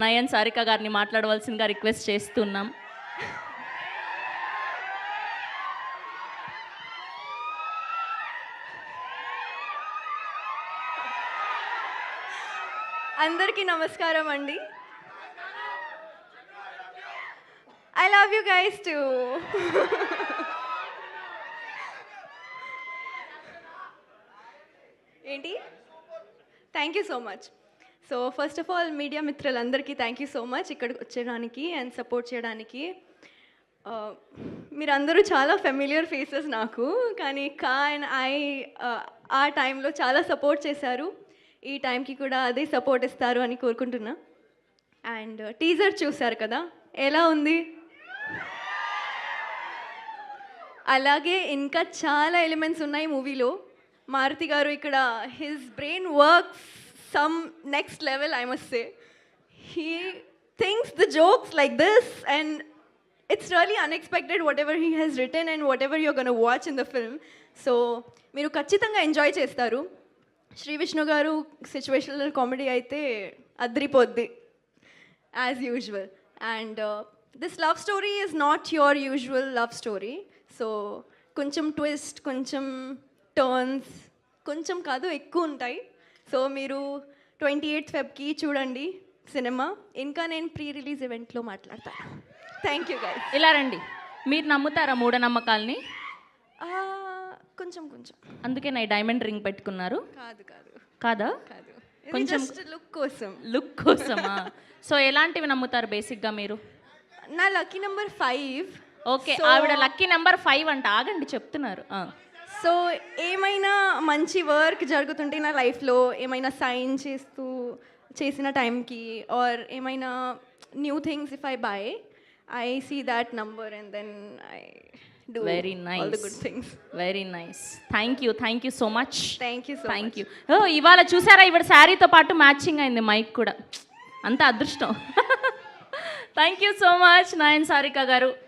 నయన్ సారిక గారిని మాట్లాడవలసిందిగా రిక్వెస్ట్ చేస్తున్నాం. అందరికీ నమస్కారం అండి. I love you guys too. ఏంటి? Thank you so much. So first of all media మిత్రులందరికీ థ్యాంక్ యూ సో మచ్ ఇక్కడికి వచ్చేయడానికి అండ్ సపోర్ట్ చేయడానికి. మీరందరూ చాలా ఫెమిలియర్ ఫేసెస్ నాకు, కానీ అండ్ ఆ టైంలో చాలా సపోర్ట్ చేశారు. ఈ టైంకి కూడా అదే సపోర్ట్ ఇస్తారు అని కోరుకుంటున్నా. అండ్ టీజర్ చూశారు కదా, ఎలా ఉంది? అలాగే ఇంకా చాలా ఎలిమెంట్స్ ఉన్నాయి మూవీలో. మారుతి గారు ఇక్కడ his brain works some next level, I must say. He thinks the jokes like this and it's really unexpected whatever he has written and whatever you're going to watch in the film. So మీరు ఖచ్చితంగా enjoy చేస్తారు. శ్రీ విష్ణు గారు situational comedy అయితే అద్రిపోద్ది as usual. And this love story is not your usual love story. So కొంచెం twist, కొంచెం turns, కొంచెం కాదు ఎక్కువ ఉంటాయి. సో మీరు 28th February చూడండి సినిమా. ఇంకా నేను ప్రీ రిలీజ్ ఈవెంట్లో మాట్లాడతాను. Thank you guys. ఇలా రండి. మీరు నమ్ముతారా మూఢనమ్మకాల్ని? కొంచెం కొంచెం. అందుకే నా డైమండ్ రింగ్ పెట్టుకున్నారు? కాదు కాదు కాదా, కాదు, కొంచెం లుక్ కోసం. లుక్ కోసమా? సో ఎలాంటివి నమ్ముతారు బేసిక్గా మీరు? నా లక్కీ నెంబర్ 5. ఓకే, ఆవిడ లక్కీ నెంబర్ 5 అంట. ఆగండి, చెప్తున్నారు. సో ఏమైనా మంచి వర్క్ జరుగుతుంటే నా లైఫ్లో, ఏమైనా సైన్ చేసిన టైంకి ఆర్ ఏమైనా new things if I by, I see that number and then I do very nice, all the good things. Very nice. Thank you so much. Thank you so Thank much. you. Oh, ఇవాళ చూసారా, ఇవాళ శారీతో పాటు matching అయింది mic కూడా. అంత అదృష్టం. Thank you so much Nayan Sarika గారు.